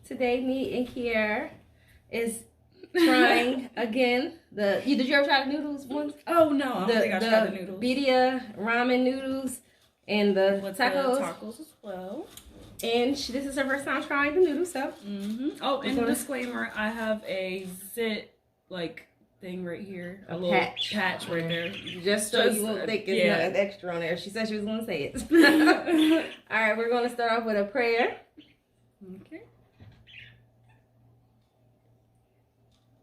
Today, me and Kiara is trying again. Did you ever try the noodles once? Oh no, I don't think I tried the noodles. Birria ramen noodles and the tacos as well. And this is her first time trying the noodles, so. Oh, and disclaimer: I have a zit thing right here, a little patch right there, just so you won't think it's not extra on there. She said she was going to say it. All right, we're going to start off with a prayer. Okay.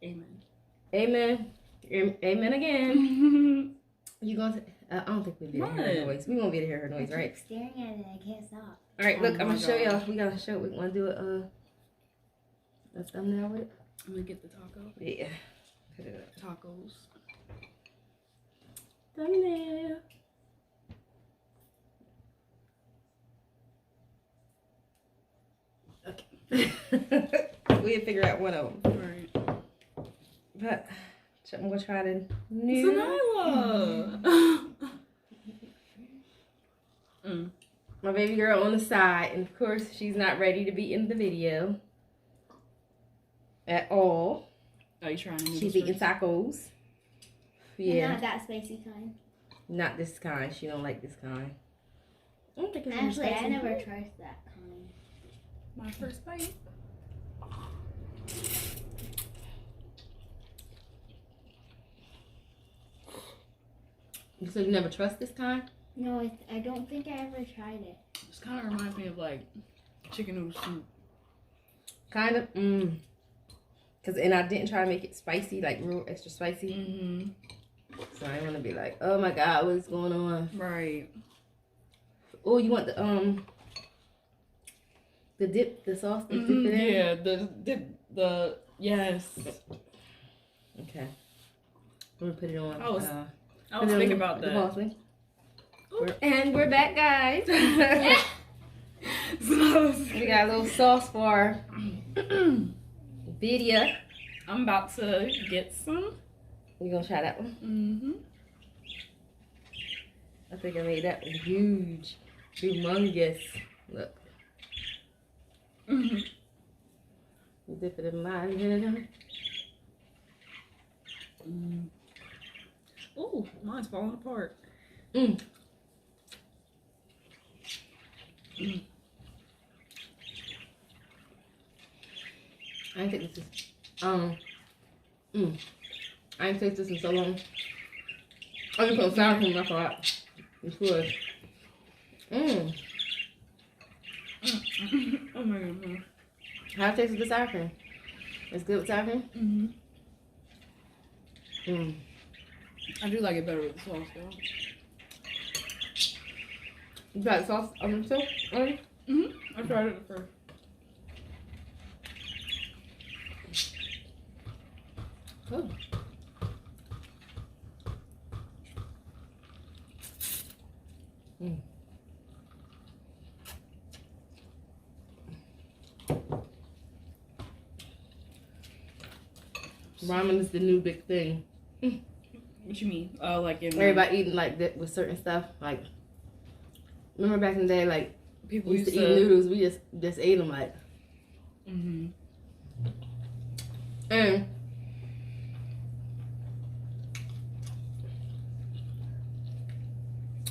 Amen. Amen. Amen again. You going to? I don't think we'll be able to hear her noise. We won't be able to hear her noise, right? I keep staring at it. I can't stop. All right, look, I'm gonna show y'all. We gotta show. We want to do a thumbnail with it. I'm gonna get the taco. Yeah. Put it up. Tacos. Thumbnail. Okay. We'll figure out one of them. All right. But I'm gonna try the new. My baby girl on the side, and of course she's not ready to be in the video at all. Are you trying? She's eating tacos. Yeah. Not that spicy kind. Not this kind. She don't like this kind. I don't think it's Actually, spicy. I never tried that kind. My first bite. So you never trust this kind? No, I don't think I ever tried it. This kind of reminds me of chicken noodle soup. Kind of. And I didn't try to make it spicy, real extra spicy. So I didn't want to be like, oh my God, what is going on? Right. Oh, you want the dip, the sauce to dip it in? Yeah, the yes. Okay. I'm gonna put it on. I was thinking about that. And we're back, guys. We got a little sauce for Birria. I'm about to get some. You gonna try that one? I think I made that one huge, humongous. Look. Dip it in my head. Oh, mine's falling apart. I ain't take this. I ain't taste this in so long. I just put sour cream. That's all. It's good. Oh my God. How it taste with the sour cream? It's good with sour cream. I do like it better with the sauce though. You got the sauce on the too? I tried it first. Oh. Ramen is the new big thing. What you mean? Everybody eating that with certain stuff. Remember back in the day, people we used to eat noodles. We just ate them And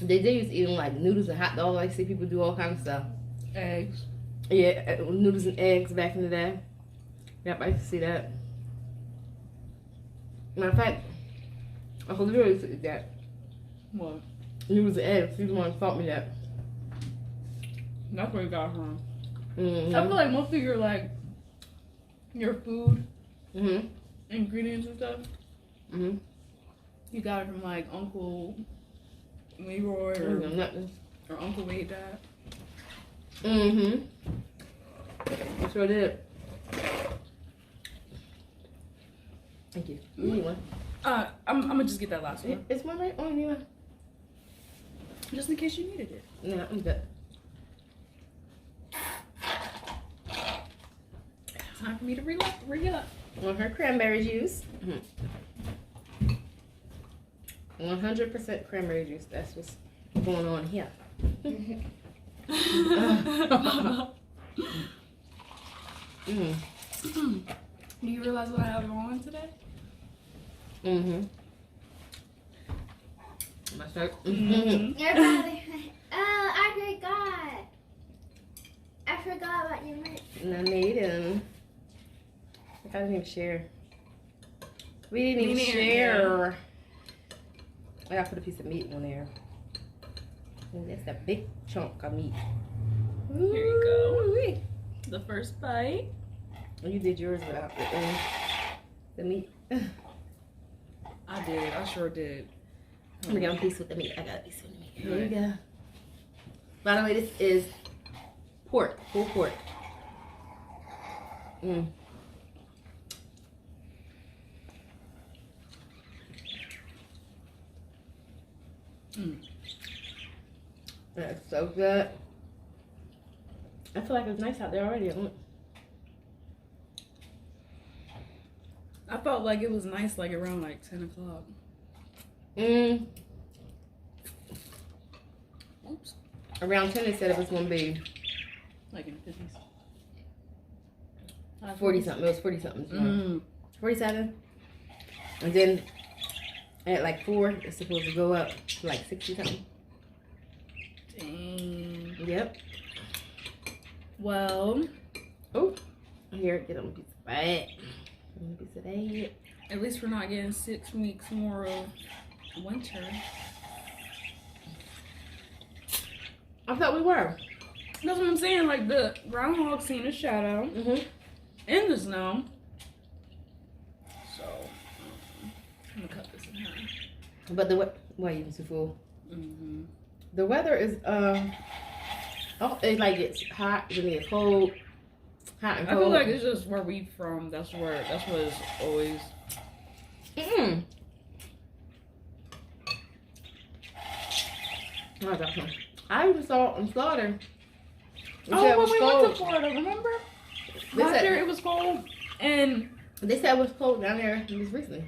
they did used to eat them noodles and hot dogs. I see people do all kinds of stuff. Eggs. Yeah, noodles and eggs back in the day. Yep, I used to see that. Matter of fact, Uncle Leroy used to eat that. What? Noodles and eggs. He's the one who taught me that. That's where you got it from. I feel like most of your food ingredients and stuff, you got it from Uncle Leroy or Uncle made that. I sure did. Thank you. You need one? I'm gonna just get that last one. It's one right? Oh, you need one? Just in case you needed it. No, I'm good. Time for me to re-up. Want her cranberry juice. 100% cranberry juice. That's what's going on here. Mm. Do you realize what I have on today? Mm-hmm. My shirt. Mm-hmm. Everybody, I forgot about your merch. And I made him. I didn't even share. We didn't even share. I gotta put a piece of meat on there. And that's a big chunk of meat. Here you go. The first bite. Oh, you did yours without the meat. I did. I sure did. I'm gonna get a piece with the meat. I got a piece with the meat. Here you go. By the way, this is pork, full pork. Mm. Mm. That's so good. I feel like it's nice out there already. I felt like it was nice like around like 10 o'clock. Mm. Oops. Around 10 they said it was gonna be Like in the 50s. 40 something. It was 40 something. Mm. 47. And then at like 4 it's supposed to go up to like 60 something. Dang. Yep. Well, Oh, here, get on a piece of that. A piece of that. at least we're not getting 6 weeks more of winter. I thought we were. That's what I'm saying. Like the groundhog seen a shadow Mm-hmm. in the snow. So I'm gonna cut this in half. But the why you too full? Mm-hmm. The weather is oh, it's like it's hot, then it's cold, hot and I cold. feel like it's just where we from. That's what it's always. Mm. I got some. I even saw in Slaughter. Oh, when we went to Florida, remember? They Last said- year it was cold, and They said it was cold down there just recently.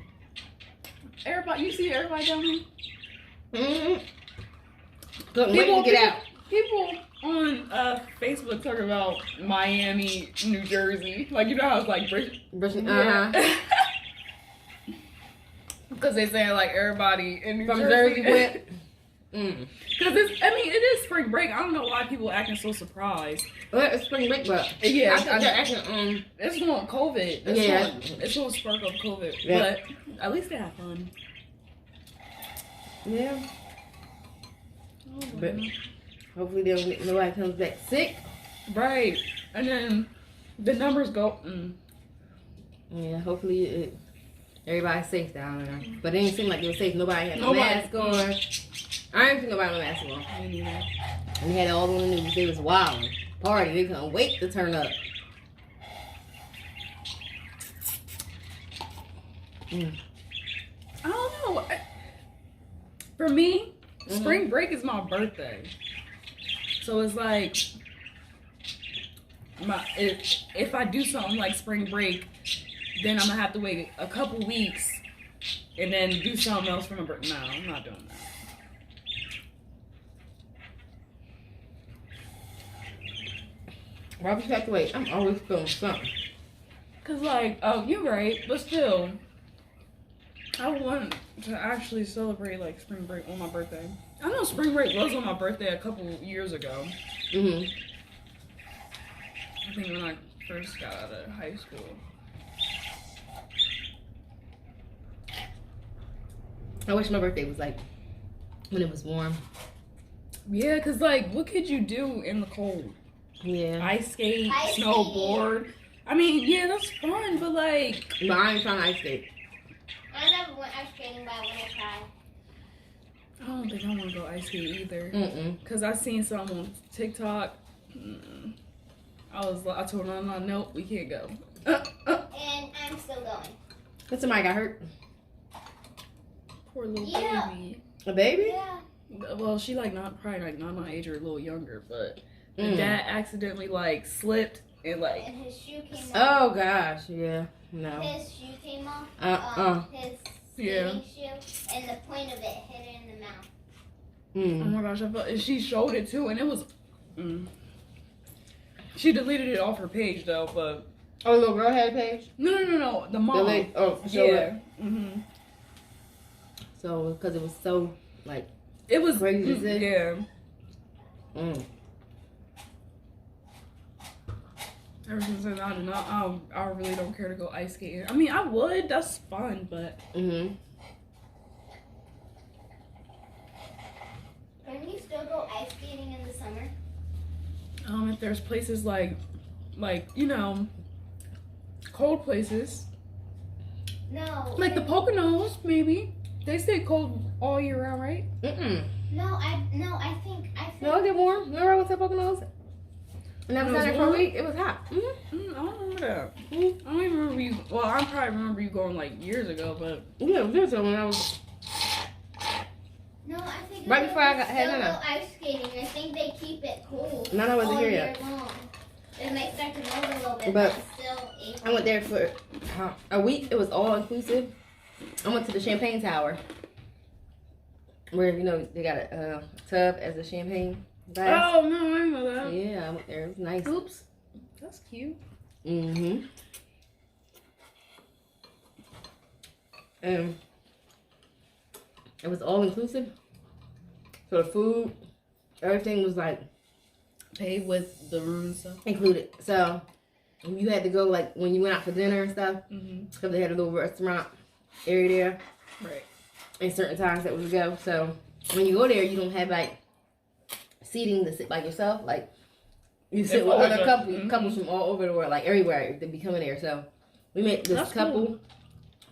everybody, you see everybody down here. Mm-hmm. Couldn't wait to get out. People on Facebook talk about Miami, New Jersey. Like, you know how it's like Because they say like everybody in New From Jersey Jersey went. Mm. Because it is spring break. I don't know why people acting so surprised. Well, it's spring break, but Yeah, I think they're acting. it's on COVID. It's on spark of COVID. Yeah. But at least they have fun. Yeah. Oh, But hopefully nobody comes back sick. right, and then the numbers go. Yeah, hopefully everybody's safe down there. But it didn't seem like it was safe. Nobody had no Nobody. mask on. I didn't see nobody with no mask on. Me neither. And they had it all on the news. They was wild. Party. They couldn't wait to turn up. Mm. I don't know. For me, spring break is my birthday. So it's like, if I do something like spring break, then I'm going to have to wait a couple weeks and then do something else for my birthday. No, I'm not doing that. Why would you have to wait? I'm always feeling something. Because like, oh, you're right, but still, I want to actually celebrate like spring break on my birthday. I know spring break was on my birthday a couple years ago. Mm-hmm. I think when I first got out of high school. I wish my birthday was like when it was warm. Yeah, because like, what could you do in the cold? Yeah. Ice skate, Ice snowboard. I mean, yeah, that's fun, but like, But I ain't trying to ice skate. I never went ice skating, but I want to try. I don't think I want to go ice skate either. Mm-mm. Because I seen some on TikTok. I told them, nope, we can't go. And I'm still going. But somebody got hurt. Poor little Yeah. baby. A baby? Yeah. Well, she probably not my age or a little younger, but the dad accidentally like slipped and like. And his shoe came off. Oh gosh, yeah. No. His shoe came off. His Yeah. skating shoe. And the point of it hit it in the mouth. Oh Mm. my gosh, and she showed it too, and it was. She deleted it off her page though, but Oh, the little girl had a page? No. The mom. The lady, oh, sure. Yeah. Mm-hmm. So, because it was so, like, it was crazy to see. Yeah. Mm. Ever since then, I really don't care to go ice skating. I mean, I would. That's fun, but. Mm-hmm. Can you still go ice skating in the summer? If there's places like you know, cold places. No. Like the Poconos, maybe. They stay cold all year round, right? No, I think. No, it get warm. Remember I went to Poconos? And I was down there for a week. It was hot. I don't remember that. I don't even remember you. Well, I probably remember you going like years ago, but Yeah, it was when I was. No, I think. Right before I had still Nana. go ice skating. I think they keep it cool. Nana wasn't all here year yet. long. It might start to melt a little bit, But but still. I went there for a week. It was all inclusive. I went to the Champagne Tower, where you know they got a tub as a champagne glass. oh no, I didn't know that. Yeah, I went there. It was nice. Oops, that's cute. Mm-hmm. And it was all inclusive. So the food, everything was like Paid with the room and stuff. included. So you had to go like when you went out for dinner and stuff, Mm-hmm. because they had a little restaurant area there. Right. And certain times that we would go. So when you go there, you don't have like seating to sit by yourself. Like you sit with other couples from all over the world, like everywhere they be coming there. So we met this couple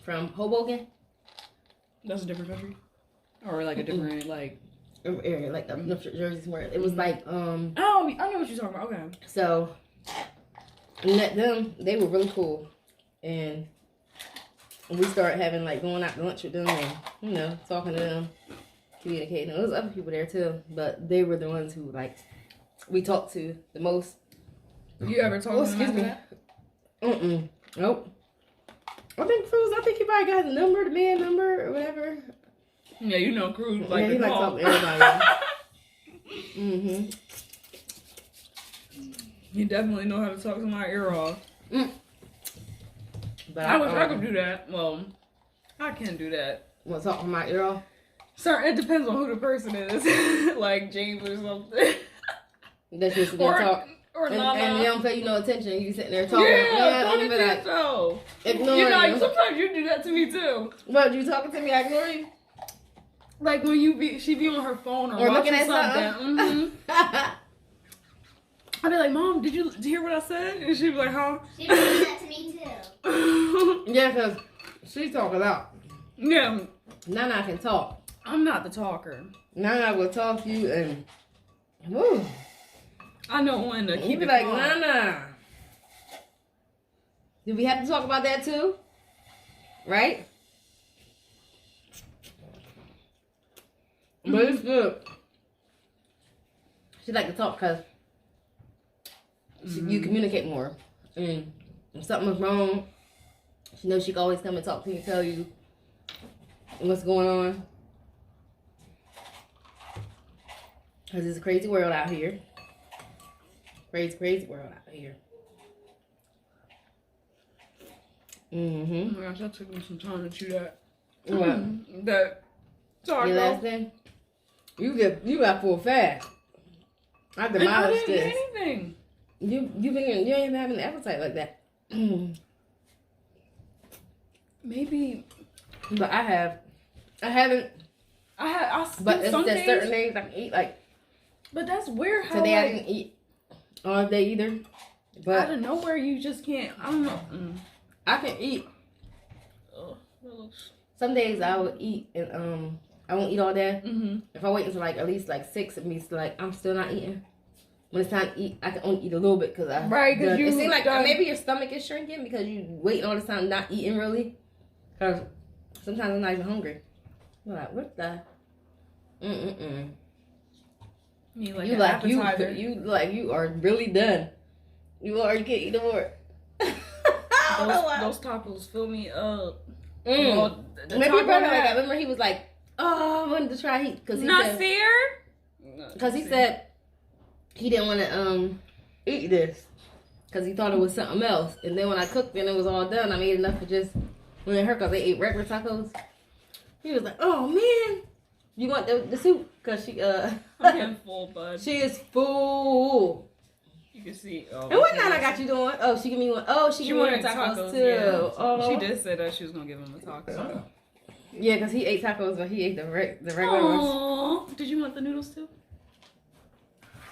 from Hoboken. That's a different country, or like a different like area, like North Jersey somewhere. It was like Oh, I know what you're talking about. Okay. So we met them. They were really cool, and we started having like going out to lunch with them and you know talking to them, communicating. There was other people there too, but they were the ones who like we talked to the most. You ever talked to them after that? Nope. I think he probably got the number, the man number or whatever. Yeah, you know, Cruz like he to like call. talking to everybody. You definitely know how to talk to my ear off. But I wish I could do that. Well, I can do that. Want to talk to my ear off? Sir, it depends on who the person is. Like James or something. That's just gonna talk. Or and Nana. they don't pay you no attention. You sitting there talking. Yeah, talking to like, so. ignoring You know, you. sometimes you do that to me too. What, you talking to me, I ignore you? Like when she be on her phone or looking watching at something. I'd be like, Mom, did you hear what I said? And she'd be like, huh? She did that to me too. Yeah, because she talk a lot. Yeah. Nana can talk. I'm not the talker. Nana will talk to you and woo. I know when to You keep be it like, calm. Nana. Do we have to talk about that too? Right? But it's good. She like to talk because you communicate more. And if something was wrong, she knows she can always come and talk to you and tell you what's going on. Because it's a crazy world out here. Crazy world out here. Oh my gosh, that took me some time to chew that. What? That taco. Your last thing? You got full fast. I demolished I didn't this. eat anything. You ain't even having an appetite like that. Maybe. But I haven't. But it's some just days, certain days I can eat like. But that's weird how Today I like, didn't eat all day either. But out of nowhere you just can't. I don't know. I can eat. Oh, that looks. Some days I will eat and I won't eat all day. Mm-hmm. If I wait until like at least like 6, it means like I'm still not eating. When it's time to eat, I can only eat a little bit because I it seems like maybe your stomach is shrinking because you waiting all this time not eating really. Because sometimes I'm not even hungry. I'm like, what the? You like you an like appetizer. you are really done. You can't eat no more. Those tacos fill me up. Well, the maybe taco brother like hat. that. Remember he was like, oh, I wanted to try heat because he Not said, fair. because he said he didn't want to eat this. because he thought it was something else. And then when I cooked and it was all done, I made enough for just me and her because they ate regular tacos. He was like, "Oh man, you want the soup?" Because she I'm getting full, bud. she is full. You can see. Oh, And what night I got you doing? Oh, she give me one. Oh, she give me wanted tacos too. Yeah. Oh. She did say that she was gonna give him a taco. Yeah, because he ate tacos, but he ate the regular ones. Aww. Did you want the noodles too?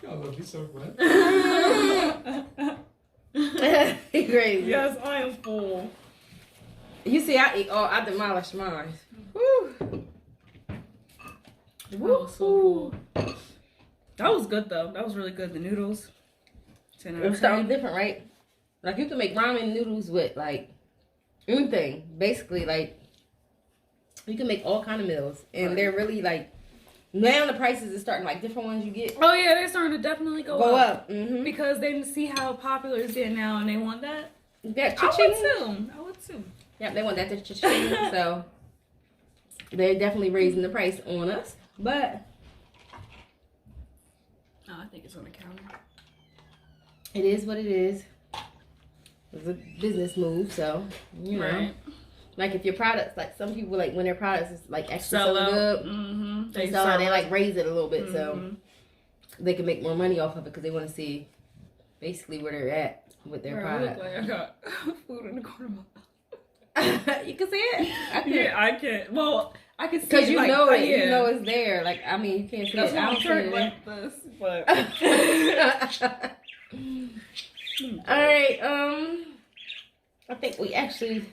I love you so much. He crazy. Yes, I am full. You see, I demolished mine. Woo. That was so cool. That was good though. That was really good. The noodles. 10 out It of was something 10. different, right? Like you can make ramen noodles with like anything. Basically, like you can make all kind of meals, and they're really like now the prices are starting like different ones you get Oh yeah, they're starting to definitely go up. Mm-hmm. because they see how popular it's getting now, and they want that. That I would cha-ching. too. I would too. Yep, they want that to cha-ching. So they're definitely raising the price on us, but Oh, I think it's on the counter. it is what it is. It's a business move, so you know. Right. Like if your products, like some people, like when their products is like extra Sell so out. good, Mm-hmm. they like raise it a little bit so Mhm. they can make more money off of it because they want to see basically where they're at with their Bro, I look product. like I got food in the corner of my You can see it. I can, Yeah, I can't. Well, I can see because it. you like, know it. yeah. You know it's there. Like I mean, you can't see That's it. why I I'm don't see turned it. like this, but. All right. I think we actually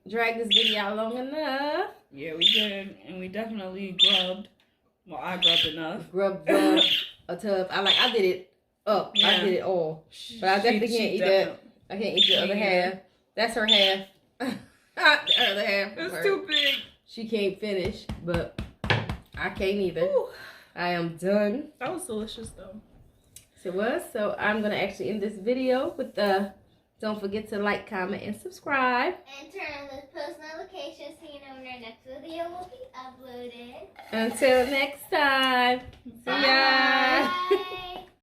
dragged this video out long enough. Yeah, we did, and we definitely grubbed. Well, I grubbed enough. Grub a tub. I did it up. I Yeah. did it all. But I definitely can't eat that. I can't eat the other half. That's her half. The other half. It's Her. too big. She can't finish, but I can't either. Ooh, I am done. that was delicious, though. So it was. So I'm gonna actually end this video with the. Don't forget to like, comment, and subscribe. And turn on those post notifications so you know when our next video will be uploaded. Until next time. See ya. Bye.